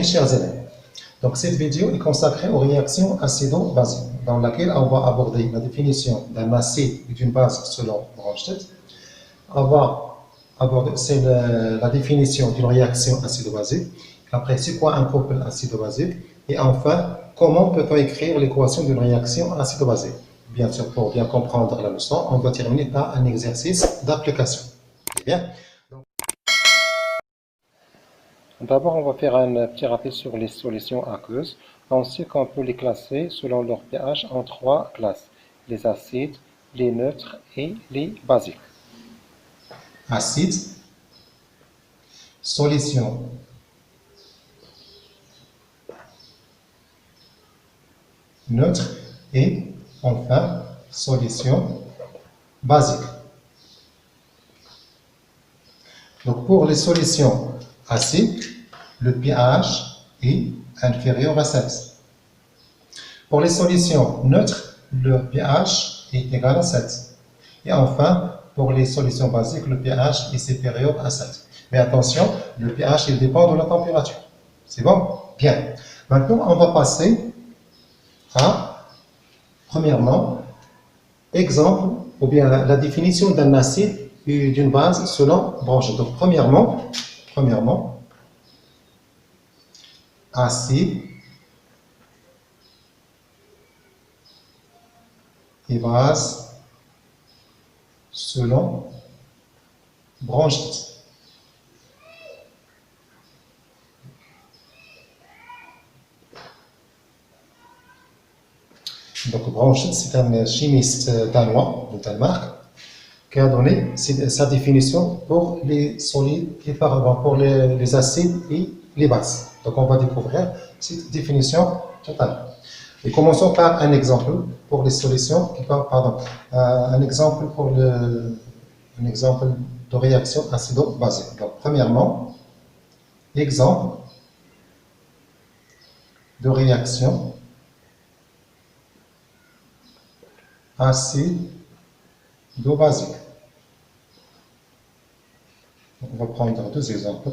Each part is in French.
mes chers élèves. Donc, cette vidéo est consacrée aux réactions acido-basiques, dans laquelle on va aborder la définition d'un acide et d'une base selon Bronsted. On va aborder la définition d'une réaction acido-basique. Après, c'est quoi un couple acido-basique? Et enfin, comment peut-on écrire l'équation d'une réaction acido-basique? Bien sûr, pour bien comprendre la leçon, on va terminer par un exercice d'application. Bien. D'abord, on va faire un petit rappel sur les solutions aqueuses. On sait qu'on peut les classer selon leur pH en 3 classes: les acides, les neutres et les basiques. Acide, solution neutre et enfin solution basique. Donc pour les solutions acides, le pH est inférieur à 7. Pour les solutions neutres, le pH est égal à 7. Et enfin, pour les solutions basiques, le pH est supérieur à 7. Mais attention, le pH il dépend de la température. C'est bon? Bien. Maintenant, on va passer à, premièrement, exemple, ou bien la définition d'un acide et d'une base selon Bronsted. Donc, premièrement, acide et base selon Bronsted. Donc Bronsted, c'est un chimiste danois de Danemark qui a donné sa définition pour les solides et pour les acides et les bases. Donc on va découvrir cette définition totale. Et commençons par un exemple pour les solutions, un exemple de réaction acido-basique. Donc premièrement, exemple de réaction acido-basique. On va prendre deux exemples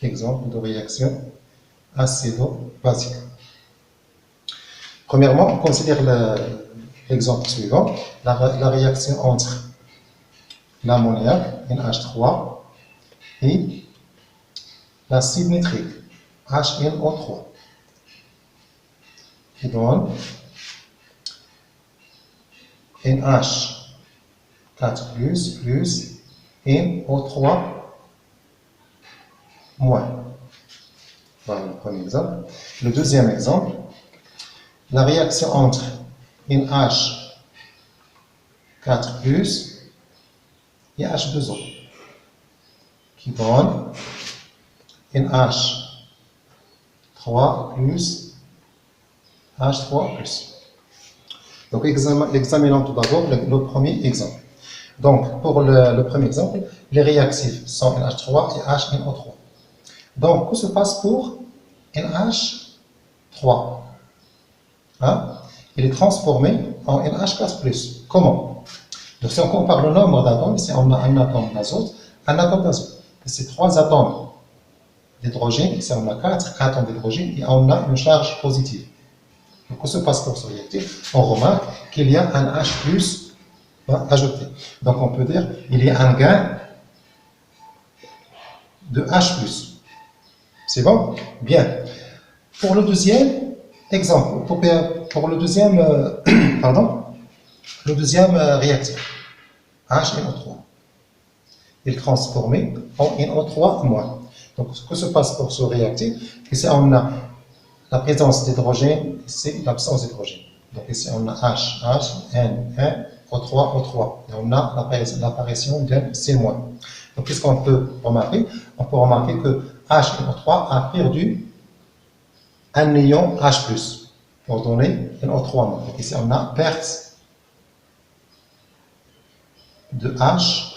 de réaction acido-basique. Premièrement, on considère l'exemple suivant, la réaction entre l'ammoniac, NH3, et l'acide nitrique, HNO3, qui donne NH4 plus NO3 moins. Voilà le premier exemple. Le deuxième exemple, la réaction entre NH4 plus et H2O, qui donne NH3 plus H3 plus. Donc, examinons tout d'abord le premier exemple. Donc, pour le premier exemple, les réactifs sont NH3 et HNO3. Donc, que se passe pour NH3? Il est transformé en NH4+. Comment? Donc, si on compare le nombre d'atomes, ici on a un atome d'azote, un atome d'azote. C'est 3 atomes d'hydrogène, ici on a 4 atomes d'hydrogène et on a une charge positive. Donc, que se passe pour ce réactif? On remarque qu'il y a un H+ ajouté. Donc, on peut dire qu'il y a un gain de H+. C'est bon? Bien. Pour le deuxième exemple, pour le deuxième, le deuxième réactif, HNO3, il est transformé en NO3-. Donc, ce que se passe pour ce réactif? Ici, on a la présence d'hydrogène, ici l'absence d'hydrogène. Donc, ici, on a H, N, O3, O3. Et on a l'apparition d'un C-. Donc, qu'est-ce qu'on peut remarquer? On peut remarquer que HNO3 a perdu un ion H+, pour donner un O3-. Donc, ici, on a perte de H+.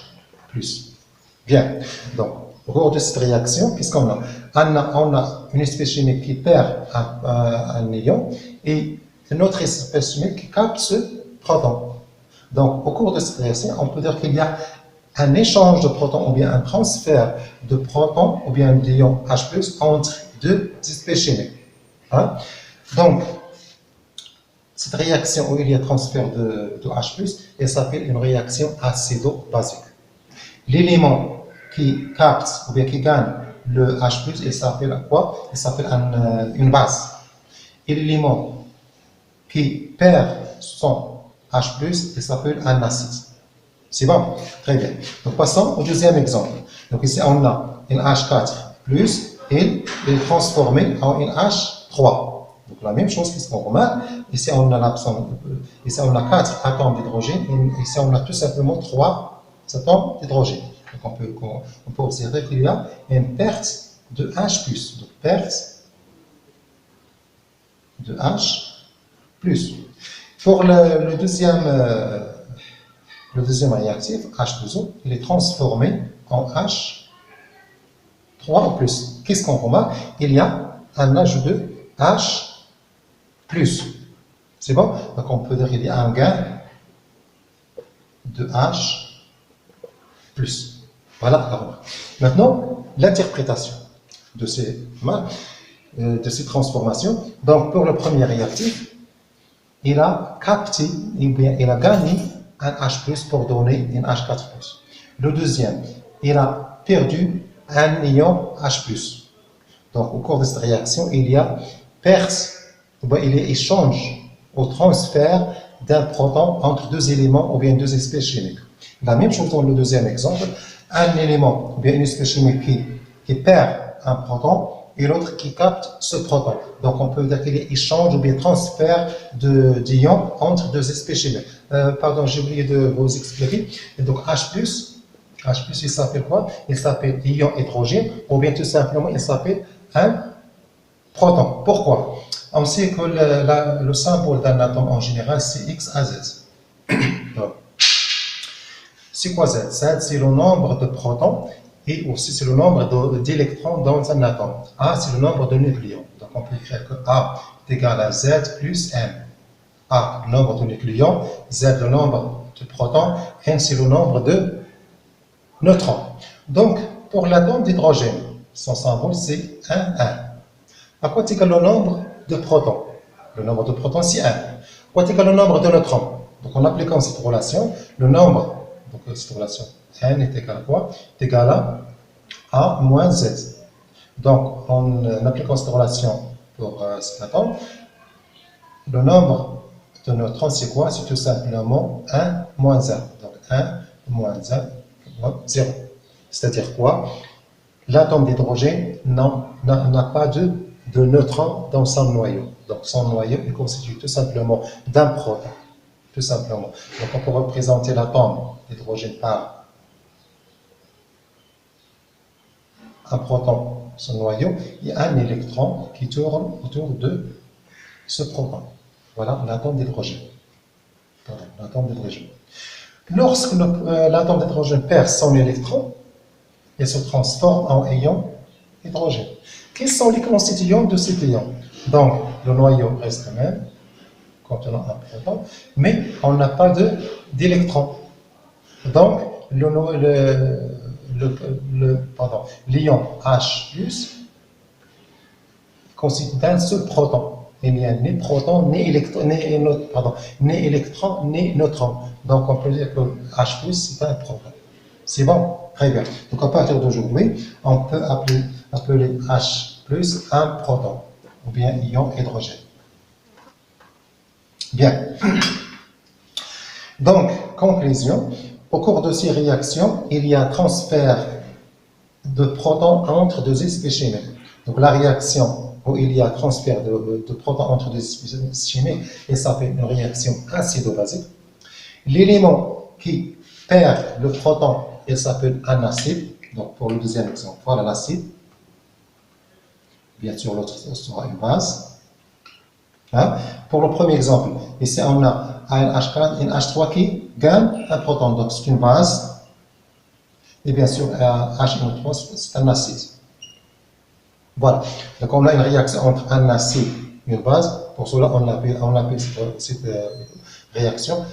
Bien. Donc, au cours de cette réaction, qu'est-ce qu'on a? On a une espèce chimique qui perd un ion et une autre espèce chimique qui capte ce proton. Donc, au cours de cette réaction, on peut dire qu'il y a un échange de protons ou bien un transfert de protons ou bien d'ions H+ entre deux effets chimiques. Hein? Donc, cette réaction où il y a transfert de H+, elle s'appelle une réaction acido-basique. L'élément qui capte ou bien qui gagne le H+, il s'appelle quoi? Il s'appelle une base. Et l'élément qui perd son H+, il s'appelle un acide. C'est bon? Très bien. Donc, passons au deuxième exemple. Donc, ici, on a une H4+, et il est transformé en une H3. Donc, la même chose qu'on remarque. Ici, on a 4 atomes d'hydrogène, et ici, on a tout simplement 3 atomes d'hydrogène. Donc, on peut observer qu'il y a une perte de H+. Donc, perte de H+. Pour le deuxième réactif, H2O, il est transformé en H3+. Qu'est-ce qu'on remarque? Il y a un ajout de H+. C'est bon? Donc on peut dire qu'il y a un gain de H+. Voilà la remarque. Maintenant, l'interprétation de ces transformations. Donc pour le premier réactif, il a capté, ou bien il a gagné un H+, pour donner une H4+. Le deuxième, il a perdu un ion H+. Donc, au cours de cette réaction, il y a perte, ou bien il y a échange au transfert d'un proton entre deux éléments ou bien deux espèces chimiques. La même chose dans le deuxième exemple, un élément ou bien une espèce chimique qui perd un proton et l'autre qui capte ce proton. Donc, on peut dire qu'il y a échange ou bien transfert d'ions entre deux espèces chimiques. Pardon, j'ai oublié de vous expliquer. Et donc, H+, il s'appelle quoi? Il s'appelle ion hydrogène, ou bien tout simplement, il s'appelle un proton. Pourquoi? On sait que le symbole d'un atome en général, c'est X à Z. C'est quoi Z? Z, c'est le nombre de protons et aussi c'est le nombre d'électrons dans un atome. A, c'est le nombre de nucléons. Donc on peut écrire que A est égal à Z plus M. A, le nombre de nucléons, Z, le nombre de protons, N, c'est le nombre de neutrons. Donc, pour l'atome d'hydrogène, son symbole c'est 1, 1. À quoi est égal le nombre de protons? Le nombre de protons, c'est 1. À quoi est égal le nombre de neutrons? Donc, en appliquant cette relation, le nombre, donc cette relation n est égal à quoi? Est égal à A moins Z. Donc, en appliquant cette relation pour cet atome, le nombre de neutrons, c'est quoi? C'est tout simplement 1 moins 1. Donc, 1 moins 1, 0. C'est-à-dire quoi? L'atome d'hydrogène n'a pas de neutrons dans son noyau. Donc, son noyau est constitué tout simplement d'un proton. Tout simplement. Donc, on peut représenter l'atome d'hydrogène par un proton, son noyau, et un électron qui tourne autour de ce proton. Voilà l'atome d'hydrogène. Lorsque l'atome d'hydrogène perd son électron, il se transforme en ion hydrogène. Quels sont les constituants de cet ion? Donc, le noyau reste le même, contenant un proton, mais on n'a pas d'électrons. Donc, l'ion H+, constitue d'un seul proton. Il n'y a ni proton, ni électron, ni neutron. Donc, on peut dire que H+, c'est un proton. C'est bon? Très bien. Donc, à partir d'aujourd'hui, on peut appeler H+, un proton, ou bien ion hydrogène. Bien. Donc, conclusion. Au cours de ces réactions, il y a un transfert de protons entre deux espèces chimiques. Donc, la réaction où il y a transfert de protons entre deux espèces chimiques, elle s'appelle une réaction acido-basique. L'élément qui perd le proton, il s'appelle un acide. Donc, pour le deuxième exemple, voilà l'acide. Bien sûr, l'autre sera une base. Hein? Pour le premier exemple, ici on a un H4 et un H3 qui gagne un proton, donc c'est une base. Et bien sûr, un H3, c'est un acide. Voilà. Donc on a une réaction entre un acide et une base. Pour cela, on appelle cette réaction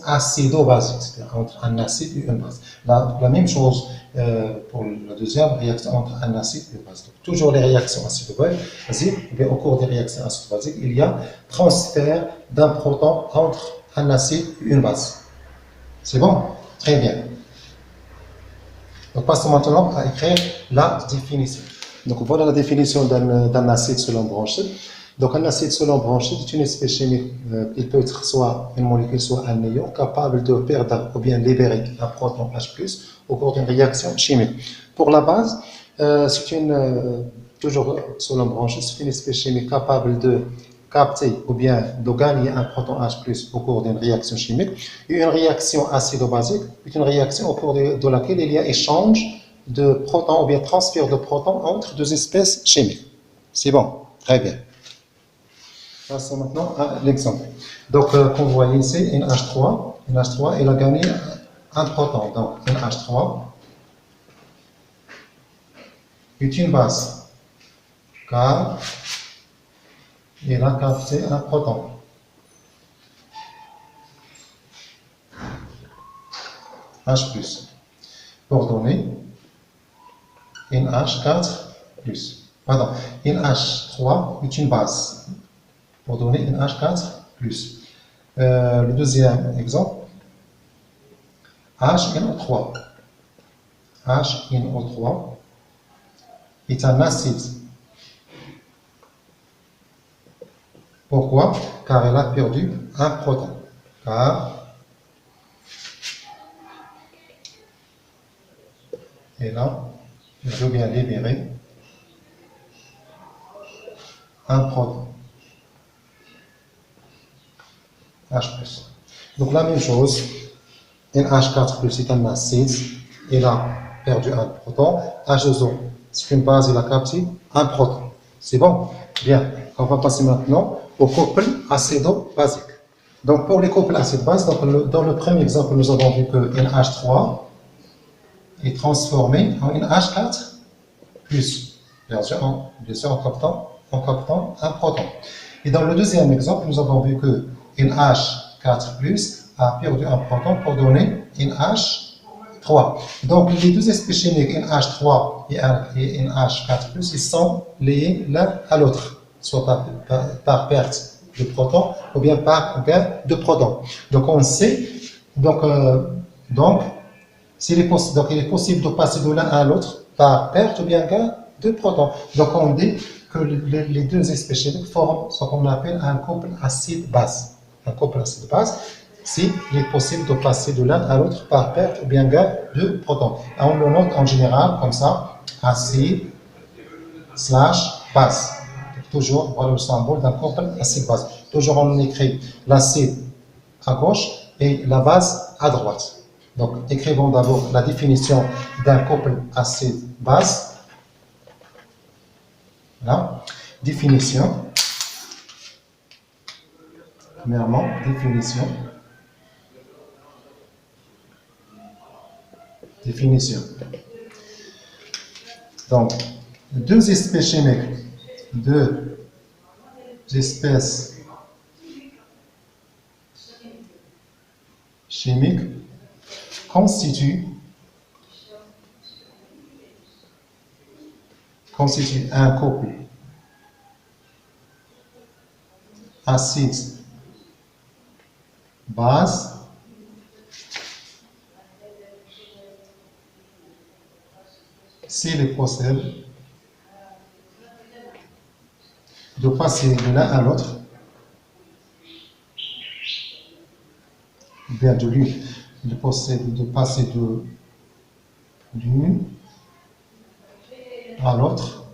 acido-basique, c'est-à-dire entre un acide et une base. La même chose pour la deuxième réaction entre un acide et une base. Donc, toujours les réactions acido-basiques, au cours des réactions acido-basiques, il y a transfert d'un proton entre un acide et une base. C'est bon? Très bien. Donc, passons maintenant à écrire la définition. Donc, voilà la définition d'un acide selon Bronsted. Donc, un acide selon Bronsted est une espèce chimique. Il peut être soit une molécule, soit un ion, capable de perdre ou bien libérer un proton H+, au cours d'une réaction chimique. Pour la base, c'est toujours selon Bronsted, c'est une espèce chimique capable de capter ou bien de gagner un proton H+, au cours d'une réaction chimique. Et une réaction acido-basique est une réaction au cours de laquelle il y a échange de protons ou bien transfert de protons entre deux espèces chimiques. C'est bon, très bien. Passons maintenant à l'exemple. Donc, comme vous voyez ici, NH3, il a gagné un proton. Donc, NH3 est une base, car il a capté un proton. H+, pour donner NH4+. Pardon, NH3 est une base, pour donner NH4+. Le deuxième exemple, HNO3. HNO3 est un acide. Pourquoi? Car il a perdu un proton. Car il devient libérer un proton. H+. Donc la même chose, NH4+, est un acide, il a perdu un proton. H2O, c'est une base, il a capté un proton. C'est bon? Bien. On va passer maintenant au couple acido-basique. Donc pour les couples acide-base, dans le premier exemple, nous avons vu que NH3 est transformé en NH4+, bien sûr en captant un proton. Et dans le deuxième exemple, nous avons vu que NH4+ a perdu un proton pour donner NH3. Donc les deux espèces chimiques NH3 et NH4+, ils sont liés l'un à l'autre, soit par perte de protons ou bien par gain de protons. Donc on sait, il est possible de passer de l'un à l'autre par perte ou bien gain de protons. Donc on dit que les deux espèces chimiques forment ce qu'on appelle un couple acide-base. Un couple acide-base, s'il est possible de passer de l'un à l'autre par perte ou bien gain de protons. Et on le note en général comme ça, acide/base. Toujours, voilà le symbole d'un couple acide-base. Toujours on écrit l'acide à gauche et la base à droite. Donc, écrivons d'abord la définition d'un couple acide-base. Voilà. Définition. Premièrement, définition. Définition. Donc, deux espèces chimiques. Deux espèces chimiques constituent un couple acide-base s'il est possible de passer de l'un à l'autre, bien de lui, de passer de l'une à l'autre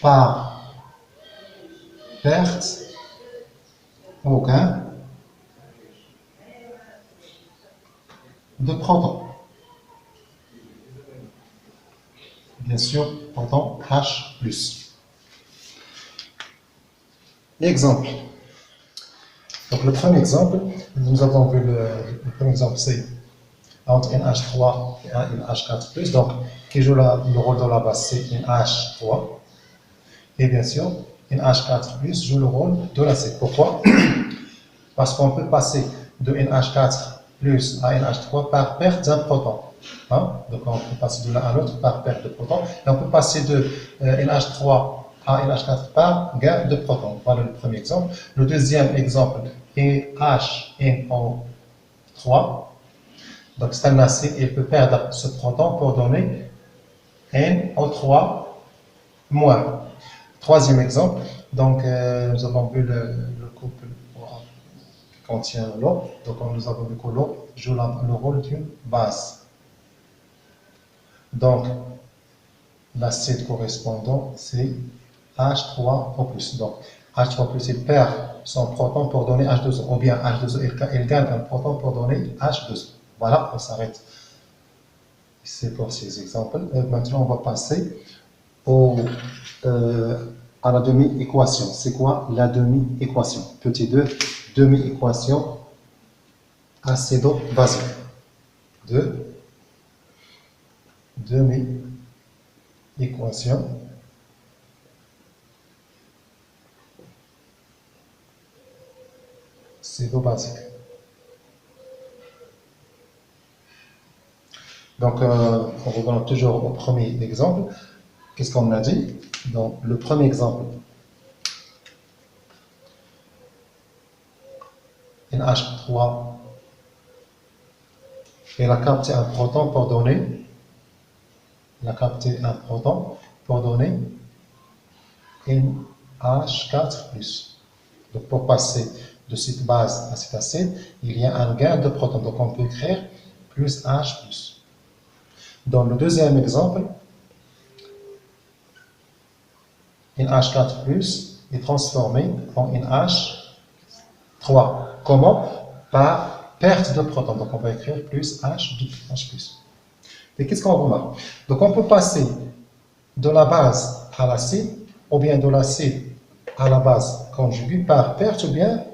par perte ou gain de protons. Bien sûr, proton H+. Exemple. Donc le premier exemple, nous avons vu le premier exemple, c'est entre NH3 et un NH4+, donc qui joue le rôle de la base, c'est NH3. Et bien sûr, NH4+ joue le rôle de l'acide. Pourquoi? Parce qu'on peut passer de NH4 plus à NH3 par perte d'un proton. Hein? Donc on peut passer de l'un à l'autre par perte de protons. Et on peut passer de NH3 à NH4 par gain de protons. Voilà le premier exemple. Le deuxième exemple est HNO3. Donc c'est un acide, il peut perdre ce proton pour donner NO3-. Troisième exemple, donc nous avons vu le couple qui contient l'eau. Donc nous avons vu que l'eau joue le rôle d'une base. Donc l'acide correspondant c'est H3O+. Donc H3+, il perd son proton pour donner H2O, ou bien H2O, il gagne un proton pour donner H2O. Voilà, on s'arrête. C'est pour ces exemples. Et maintenant, on va passer à la demi-équation. C'est quoi la demi-équation? Petit 2, demi-équation acido-basique. Demi-équation acido-basique. Donc, on revient toujours au premier exemple. Qu'est-ce qu'on a dit? Donc, le premier exemple, NH3, il a capté un proton pour donner, NH4+. Donc, pour passer de cette base à cet acide, il y a un gain de protons. Donc, on peut écrire plus H+. Dans le deuxième exemple, NH4+ est transformé en NH3. Comment? Par perte de protons. Donc on va écrire plus H+. Et qu'est-ce qu'on remarque? Donc on peut passer de la base à l'acide, ou bien de l'acide à la base conjuguée par perte ou bien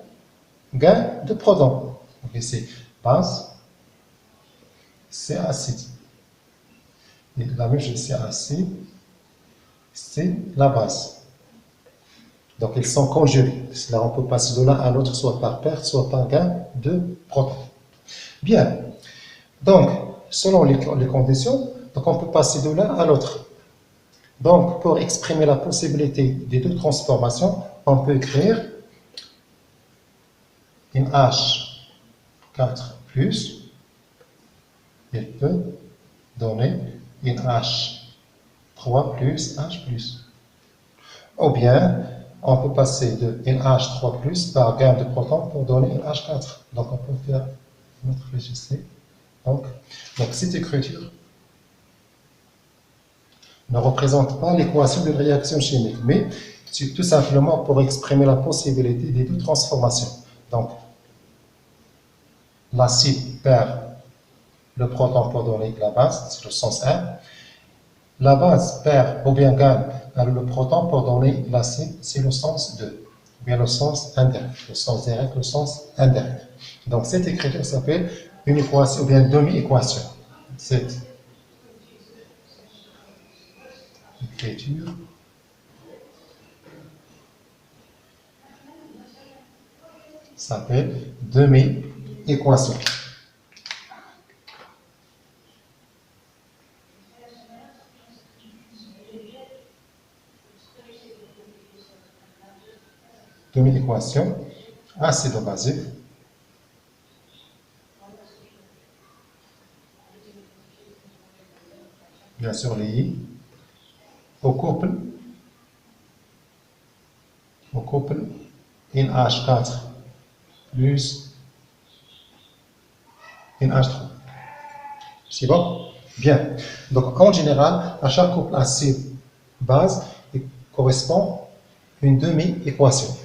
gain de protons. Donc ici, base, c'est acide. Et la même chose, c'est acide, c'est la base. Donc ils sont conjugués. Là, on peut passer de l'un à l'autre, soit par perte, soit par gain de protons. Bien. Donc, selon les conditions, donc on peut passer de l'un à l'autre. Donc, pour exprimer la possibilité des deux transformations, on peut écrire une H4+, il peut donner une H3 plus H+. Ou bien, on peut passer de NH3+ par gain de protons pour donner NH4. Donc, on peut faire notre registre. Donc, cette écriture ne représente pas l'équation d'une réaction chimique, mais c'est tout simplement pour exprimer la possibilité des deux transformations. Donc, l'acide perd le proton pour donner la base, c'est le sens 1. La base perd ou bien gagne le proton pour donner l'acide, c'est le sens 2, ou bien le sens indirect, le sens direct, le sens indirect. Donc cette écriture s'appelle une équation ou bien demi-équation. Cette écriture s'appelle demi-équation. Demi-équation acido-basique. Bien sûr, lié au couple NH4 plus NH3. C'est bon? Bien. Donc, en général, à chaque couple acide-base, il correspond à une demi-équation.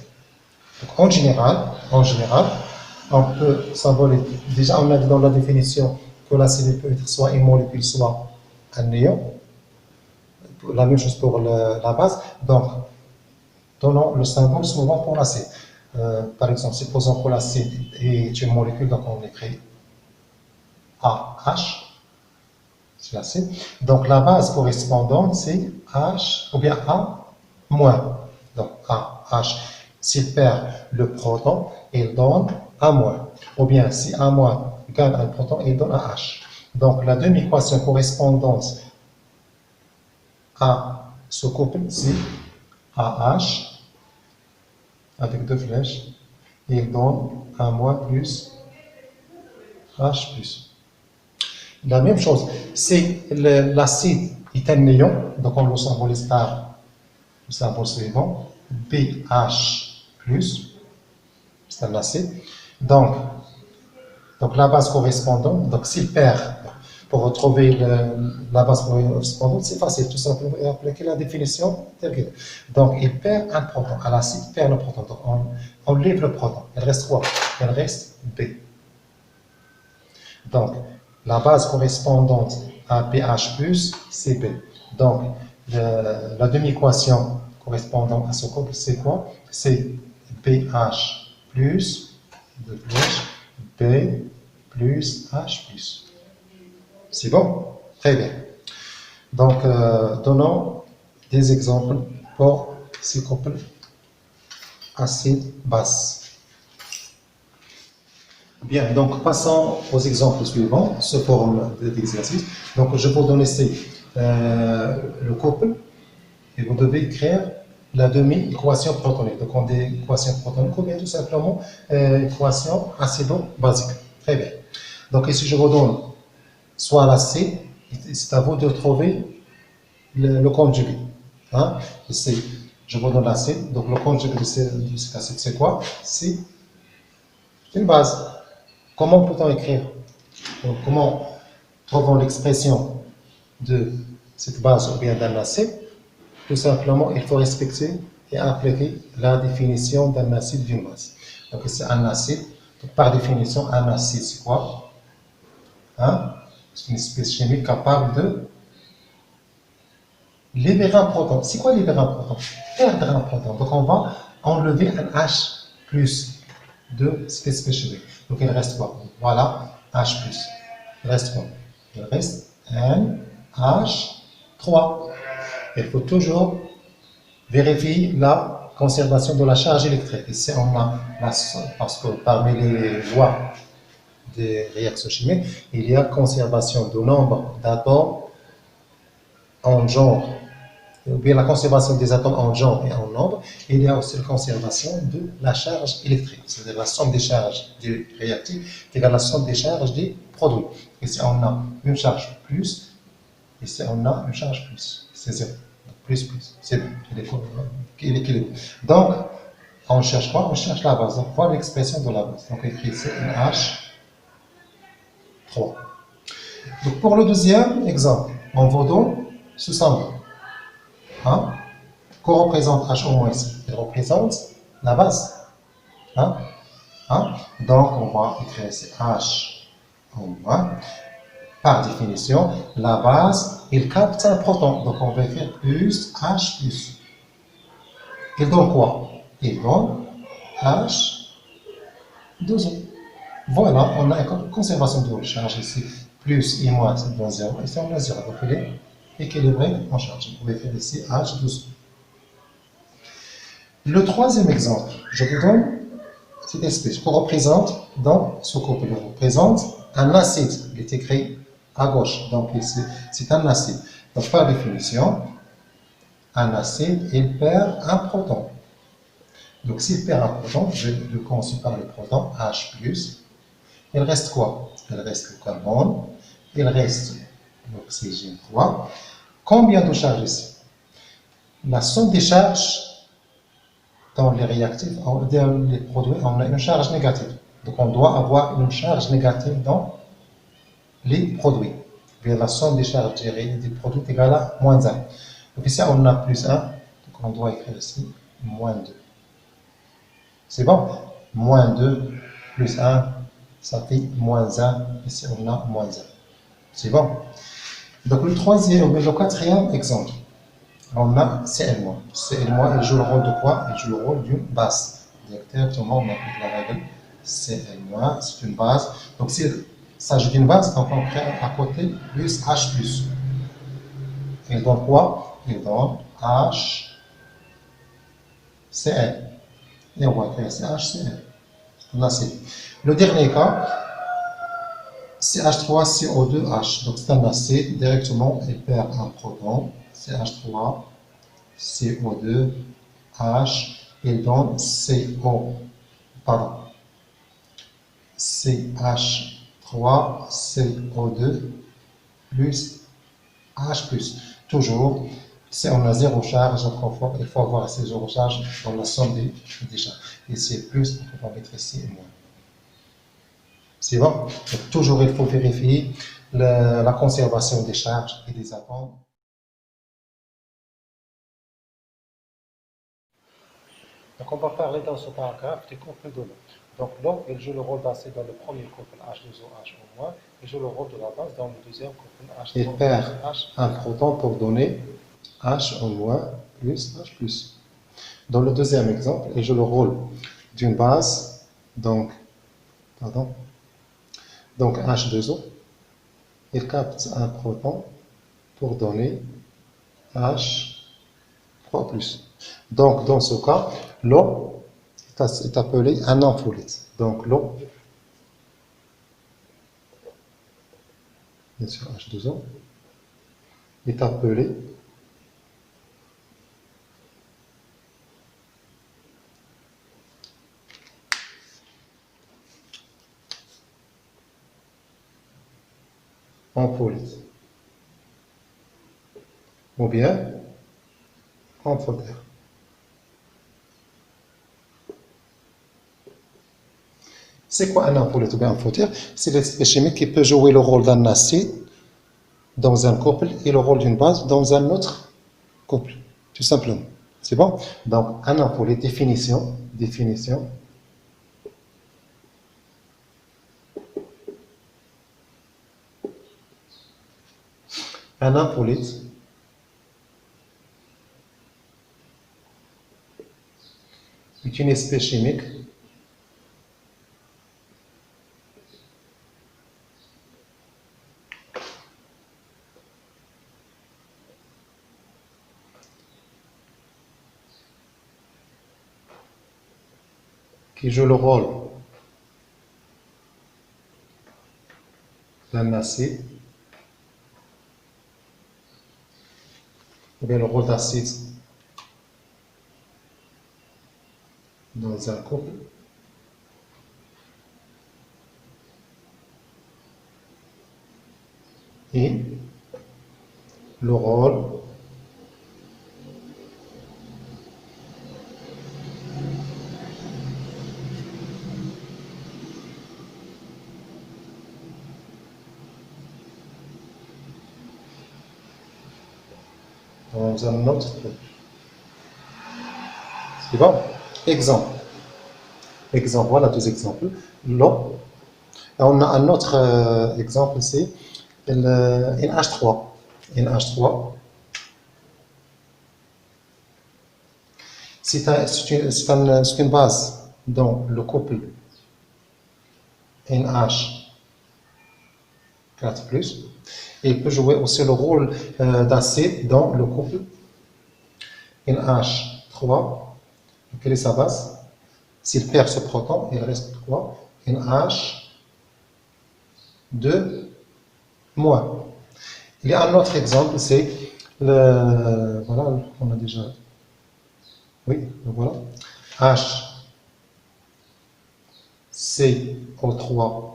En général, on peut symboliser. Déjà, on a dit dans la définition que l'acide peut être soit une molécule, soit un néon. La même chose pour la base. Donc, donnons le symbole souvent pour l'acide. Par exemple, supposons que l'acide est une molécule, donc on écrit AH. C'est l'acide. Donc, la base correspondante, c'est H ou bien A moins. Donc, AH. S'il perd le proton, il donne A-. Ou bien, si A- gagne un proton, il donne un H. Donc, la deuxième équation correspondante à ce couple, c'est AH avec deux flèches. Il donne A- plus H plus. La même chose, si l'acide est un néon, donc on le symbolise par le symbole suivant, BH+, c'est un acide. Donc la base correspondante, donc s'il perd, pour retrouver la base correspondante, c'est facile, tout simplement, et appliquer la définition telle qu'elle est. Donc il perd un proton, à l'acide perd le proton, donc on lève le proton, il reste quoi? Il reste B. Donc, la base correspondante à pH+, c'est B. Donc, la demi-équation correspondant à ce couple, c'est quoi? C'est pH plus, de flèche, B plus H+. C'est bon? Très bien. Donc, donnons des exemples pour ces couples acide-base. Bien, donc passons aux exemples suivants, sous forme d'exercice. Donc je vais vous donner le couple et vous devez écrire la demi-équation protonique. Donc on dit équation protonique ou bien tout simplement équation acido-basique. Très bien. Donc ici je vous donne soit l'acide, c'est à vous de trouver le conjugué. Hein? Ici, je vous donne l'acide, donc le conjugué de cet acide c'est quoi? C'est une base. Comment peut-on écrire? Donc, comment trouvons l'expression de cette base ou bien d'un acide? Tout simplement, il faut respecter et appliquer la définition d'un acide d'une base. Donc, c'est un acide. Donc, par définition, un acide, c'est quoi? Hein? C'est une espèce chimique capable de libérer un proton. C'est quoi libérer un proton? Perdre un proton. Donc, on va enlever un H plus de cette espèce chimique. Donc, il reste quoi? Voilà, H plus. Il reste quoi? Il reste NH3. Il faut toujours vérifier la conservation de la charge électrique. Ici, on a, parce que parmi les lois des réactions chimiques, il y a conservation du nombre d'atomes en genre, ou bien la conservation des atomes en genre et en nombre. Il y a aussi la conservation de la charge électrique, c'est-à-dire la somme des charges du réactif égale la somme des charges des produits. Ici, on a une charge plus, ici, on a une charge plus. C'est zéro. Plus, c'est bon, il est équilibré. Donc, on cherche quoi? On cherche la base. Donc, voilà l'expression de la base. Donc, écrit ici NH3. Donc, pour le deuxième exemple, on va donner ce symbole. Hein? Qu'on représente H au moins ici? Il représente la base. Hein? Hein? Donc, on va écrire ici H au moins. Par définition, la base, il capte un proton. Donc, on va écrire plus H plus. Il donne quoi? Il donne H 2O. Voilà, on a une conservation de charge ici. Plus et moins, c'est dans 0. Ici, on a 0. Donc, il est équilibré en charge. Vous pouvez faire ici H 2O. Le troisième exemple, je vous donne cette espèce qu'on représente dans ce couple. On représente un acide. Il est écrit à gauche. Donc, ici, c'est un acide. Donc, par définition, un acide, il perd un proton. Donc, s'il perd un proton, je le commence par le proton, H+. Il reste quoi? Il reste le carbone. Il reste l'oxygène 3. Combien de charges ici? La somme des charges dans les réactifs, dans les produits, on a une charge négative. Donc, on doit avoir une charge négative dans les produits. Bien, la somme des charges des produits est égale à moins 1. Donc, ici, on a plus 1. Donc, on doit écrire ici moins 2. C'est bon? Moins 2 plus 1, ça fait moins 1. Ici, on a moins 1. C'est bon? Donc, le quatrième exemple. On a CL-. CL-, il joue le rôle de quoi? Il joue le rôle d'une base. Directement, on applique la règle CL-, c'est une base. Donc, s'il s'agit d'une base, donc on crée à côté plus H+. Il donne quoi? Il donne HCl. et on va créer CHCl, un acide. Le dernier cas, CH3CO2H, donc c'est un acide, directement il perd un proton, CH3CO2H, il donne CH3CO2 plus H+. Toujours, si on a zéro charge, il faut avoir ces zéro charge dans la somme des charges. Ici plus, on va mettre ici moins. C'est bon? Donc, toujours, il faut vérifier la conservation des charges et des atomes. Donc, on va parler dans ce paragraphe des couples de l'eau. Donc, l'eau, elle joue le rôle d'acide dans le premier couple H2OH-, et joue le rôle de la base dans le deuxième couple H2OH. Il perd un proton pour donner H- plus H+. Dans le deuxième exemple, il joue le rôle d'une base, donc H2O. Il capte un proton pour donner H3+. Donc, dans ce cas, l'eau est appelée un ampholyte. Donc, l'eau, bien sûr H2O, est appelée ampholyte ou bien amphotère. C'est quoi un ampholyte ou bien amphotère? C'est l'espèce chimique qui peut jouer le rôle d'un acide dans un couple et le rôle d'une base dans un autre couple, tout simplement. C'est bon? Donc, un ampholyte, définition. Un ampholyte est une espèce chimique qui joue le rôle d'un acide, ou bien le rôle d'acide dans un couple, et le rôle dans un autre couple. C'est bon? Exemple, voilà deux exemples. L'eau. On a un autre exemple, c'est NH3. NH3, c'est une base dans le couple NH4+. Et il peut jouer aussi le rôle d'acide dans le couple NH3. Quelle est sa base? S'il perd ce proton, il reste quoi? NH2-. Il y a un autre exemple, c'est voilà, on a déjà. Oui, voilà. HCO3-.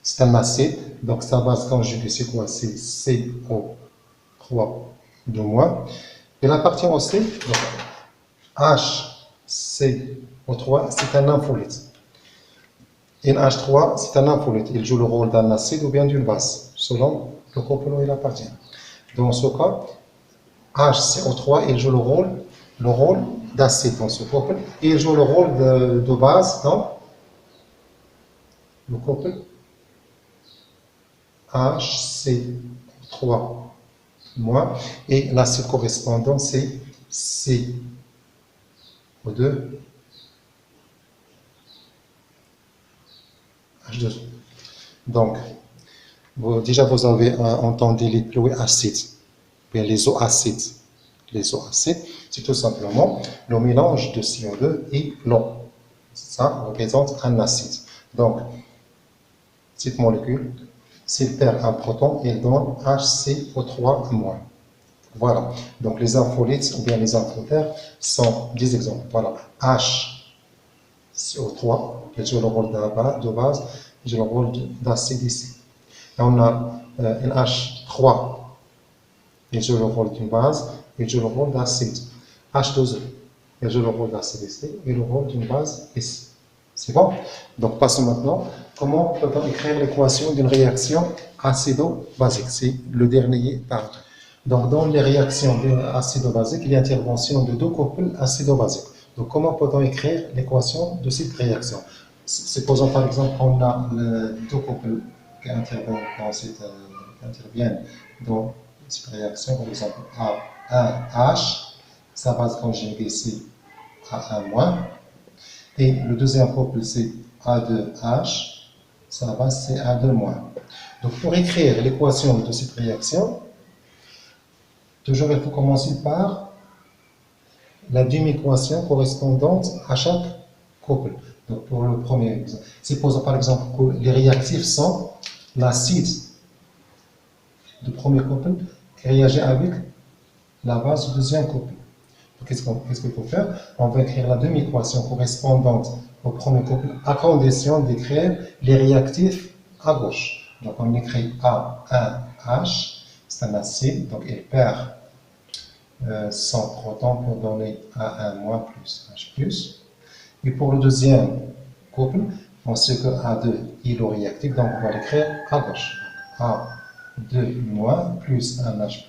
C'est un acide, donc sa base conjuguée, c'est quoi? C'est CO3-. Il appartient aussi, donc HCO3, c'est un ampholyte. NH3, c'est un ampholyte. Il joue le rôle d'un acide ou bien d'une base, selon le couple où il appartient. Dans ce cas, HCO3, il joue le rôle d'acide dans ce couple, et il joue le rôle de base dans le couple HC3-, et l'acide correspondant, c'est CO2H2O. Donc, déjà vous avez entendu les pluies acides, bien les eaux acides. les eaux acides, c'est tout simplement le mélange de CO2 et l'eau. Ça représente un acide. Donc, cette molécule, s'il perd un proton, il donne HCO3-. Voilà. Donc, les infolites ou bien les infotères sont des exemples. Voilà. HCO3, il joue le rôle de base, il joue le rôle d'acide ici. Et on a NH3, il joue le rôle d'une base, il joue le rôle d'acide. H2O, il joue le rôle d'acide ici et le rôle d'une base ici. C'est bon? Donc, passons maintenant. Comment peut-on écrire l'équation d'une réaction acido-basique? C'est le dernier paragraphe. Donc, dans les réactions acido-basiques, il y a intervention de deux couples acido-basiques. Donc, comment peut-on écrire l'équation de cette réaction? Supposons par exemple qu'on a deux couples qui interviennent dans cette réaction, par exemple A1H, sa base conjuguée ici A1-. Et le deuxième couple, c'est A2H, sa base c'est A2-. Donc, pour écrire l'équation de cette réaction, toujours il faut commencer par la demi-équation correspondante à chaque couple. Donc, pour le premier exemple, supposons par exemple que les réactifs sont l'acide du premier couple qui réagit avec la base du deuxième couple. Qu'est-ce qu'il faut faire? On va écrire la demi-équation correspondante au premier couple à condition d'écrire les réactifs à gauche. Donc on écrit A1H, c'est un acide, donc il perd son proton pour donner A1- plus H+. Et pour le deuxième couple, on sait que A2 est le réactif, donc on va l'écrire à gauche. A2- plus un H+.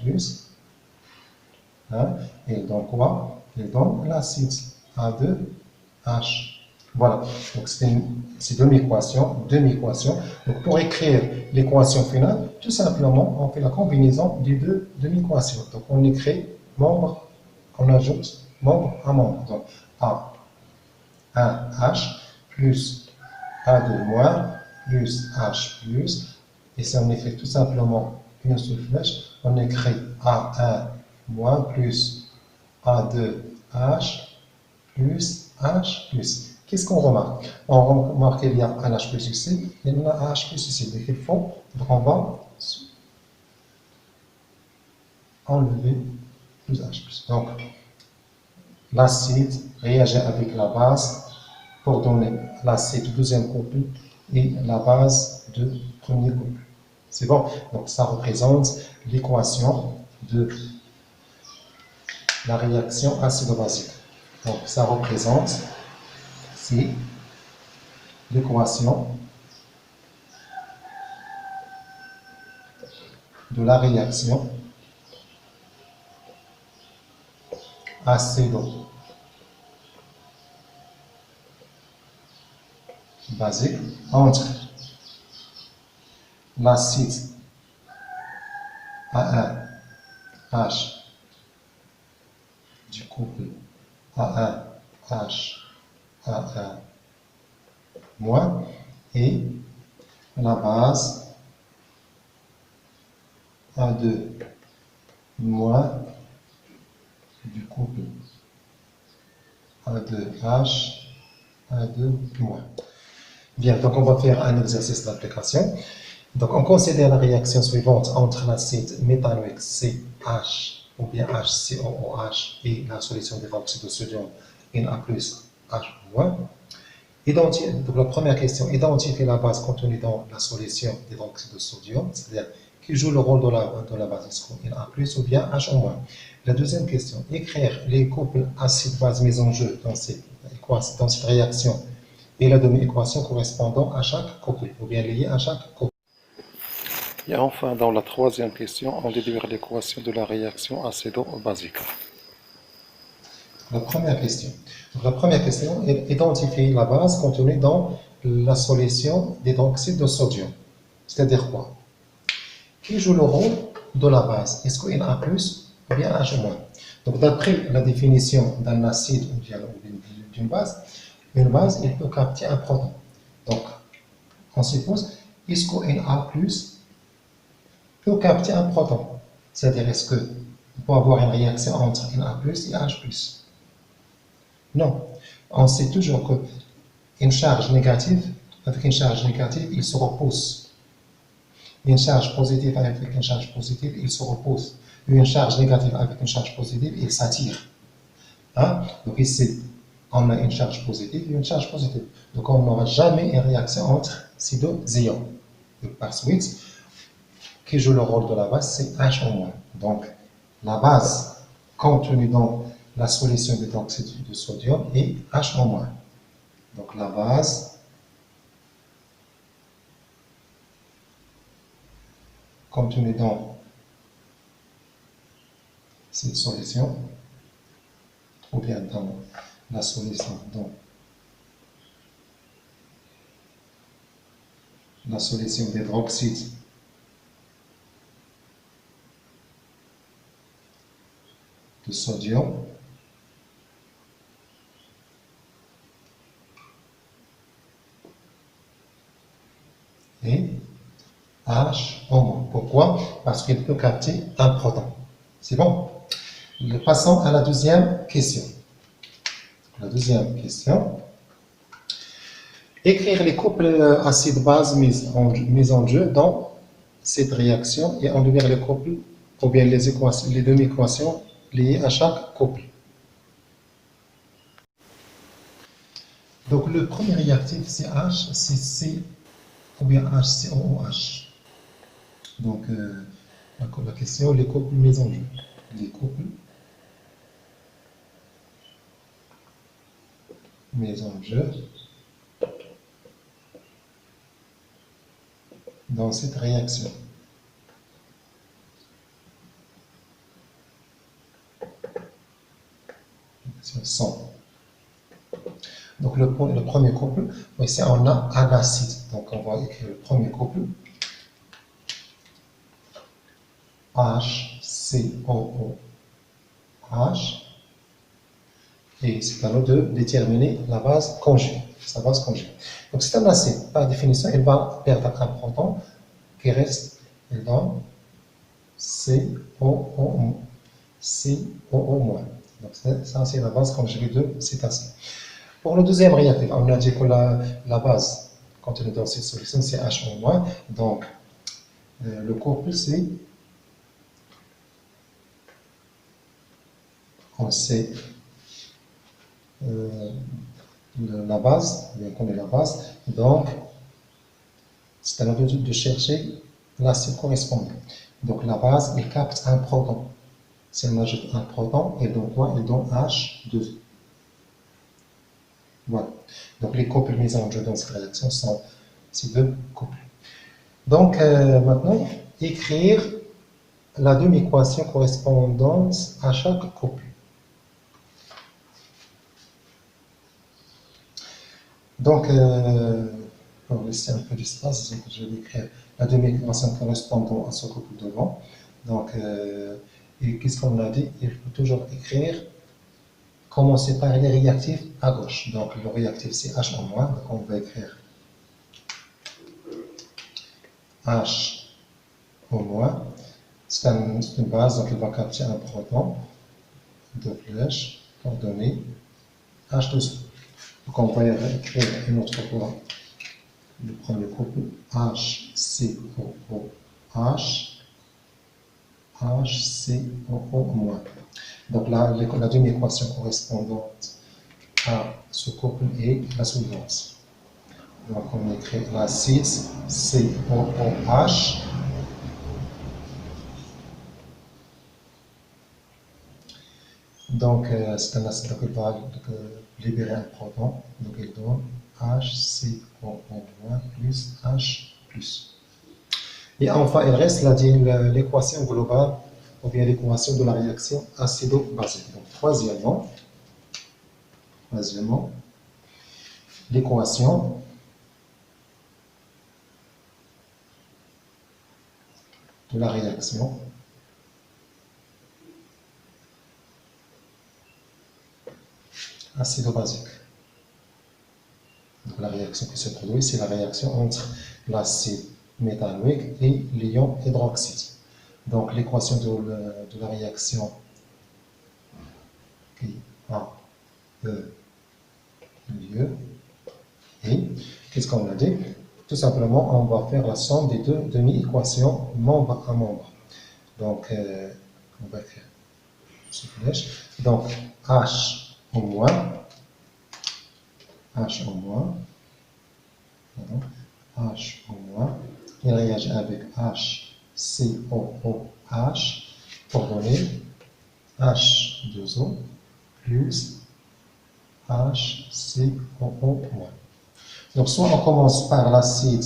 Hein? Et donc quoi? Il donne l'acide A2H. Voilà, donc c'est demi-équation. Donc pour écrire l'équation finale, tout simplement, on fait la combinaison des deux demi-équations. Donc on écrit membre, on ajoute membre à membre. Donc A1H plus A2- plus H+. Et si on écrit tout simplement une seule flèche, on écrit A1- plus A2H plus H+. Qu'est-ce qu'on remarque? On remarque qu'il y a un H+ ici, et il y a un H+ ici. Donc il faut, on va enlever plus H+. Donc l'acide réagit avec la base pour donner l'acide du deuxième couple et la base du premier couple. C'est bon? Donc ça représente l'équation de la réaction acido-basique. Donc, ça représente, c'est l'équation de la réaction acido-basique entre l'acide A1H du couple A1H A1- et la base A2- du couple A2H A2-. Bien, donc on va faire un exercice d'application. Donc on considère la réaction suivante entre l'acide métanoïque CH ou bien HCOOH et la solution d'hydroxyde de sodium Na plus H-. Donc la première question, identifier la base contenue dans la solution d'hydroxyde de sodium, c'est-à-dire qui joue le rôle de la base, est-ce que Na plus ou bien H-. La deuxième question, écrire les couples acide-base mis en jeu dans cette réaction et la demi-équation correspondant à chaque couple, ou bien liée à chaque couple. Et enfin, dans la troisième question, on déduire l'équation de la réaction acido-basique. La première question. Donc, la première question est identifier la base contenue dans la solution d'hydroxyde de sodium. C'est-à-dire quoi? Qui joue le rôle de la base? Est-ce qu'il y a plus ou bien H-? Donc, d'après la définition d'un acide ou d'une base, une base, il peut capter un proton. Donc, on suppose, est-ce qu'un A+ peut capter un proton? C'est-à-dire, est-ce que peut avoir une réaction entre Na+, et H+. Non, on sait toujours qu'une charge négative, avec une charge négative, il se repousse. Une charge positive avec une charge positive, il se repousse. Une charge négative avec une charge positive, il s'attire. Hein? Donc ici, on a une charge positive et une charge positive. Donc on n'aura jamais une réaction entre ces deux ions. Donc par suite, qui joue le rôle de la base, c'est H au moins. Donc la base contenue dans la solution d'hydroxyde de sodium est H au moins. Donc la base contenue dans cette solution, ou bien dans la solution d'hydroxyde de sodium et H au moins. Pourquoi? Parce qu'il peut capter un proton. C'est bon? Passons à la deuxième question. La deuxième question. Écrire les couples acide-base mis en jeu dans cette réaction et énumérer les couples ou bien les demi-équations liées à chaque couple. Donc le premier réactif c'est H, c'est C ou bien HCOOH. Donc la question, les couples mis en jeu. Les couples mis en jeu dans cette réaction. Sont. Donc le premier couple, ici on a un acide. Donc on va écrire le premier couple. HCOOH. Et c'est à nous de déterminer la base conjugée. Sa base conjugée. Donc c'est un acide. Par définition, il va perdre un proton qui reste, il donne COO-. Donc ça c'est la base conjugée de cet acide. Pour le deuxième réactif, on a dit que la base contenue dans cette solution c'est H-. Donc le couple c'est, on sait la base, on connaît la base, donc c'est à nous de chercher l'acide correspondant. Donc la base, il capte un proton. Si on ajoute un proton, il donne quoi? Il donne H2. Voilà. Donc les couples mis en jeu dans cette réaction sont ces deux couples. Donc maintenant, écrire la demi-équation correspondante à chaque couple. Donc, pour laisser un peu d'espace, je vais écrire la demi-équation correspondant à ce couple devant. Donc, et qu'est-ce qu'on a dit? Il faut toujours écrire, commencer par les réactifs à gauche. Donc, le réactif c'est H en moins, donc on va écrire H au moins. C'est une base, donc il va capter un proton de flèche pour donner H2O. Donc on va écrire une autre fois le premier couple HCOOH, HCOO-. Donc là, la demi-équation correspondante à ce couple est la suivante. Donc on écrit l'acide COOH donc c'est un acide qui va libérer un proton, donc il donne HCOO- plus H+. Et enfin, il reste l'équation globale, ou bien l'équation de la réaction acido-basique. Donc troisièmement, l'équation de la réaction acido-basique. Donc la réaction qui se produit, c'est la réaction entre l'acide métallique et l'ion hydroxyde. Donc l'équation de la réaction qui a lieu. Et qu'est-ce qu'on a dit? Tout simplement, on va faire la somme des deux demi-équations membre à membre. Donc, on va faire ce flèche. Donc, H au moins, H au moins, pardon, H au moins, il réagit avec H, COOH pour donner H2O plus HCOO-. Donc, soit on commence par l'acide,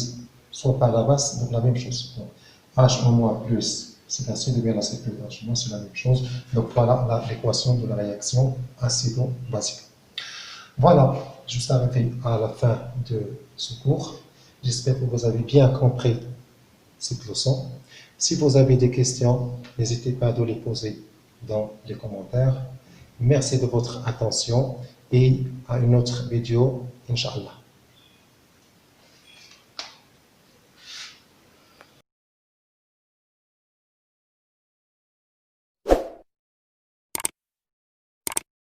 soit par la base, donc la même chose. Donc, H au moins plus, c'est l'acide, ou bien l'acide plus H au moins, c'est la même chose. Donc, voilà l'équation de la réaction acido-basique. Voilà, juste arrivé à la fin de ce cours. J'espère que vous avez bien compris cette leçon. Si vous avez des questions, n'hésitez pas à les poser dans les commentaires. Merci de votre attention et à une autre vidéo, Inch'Allah.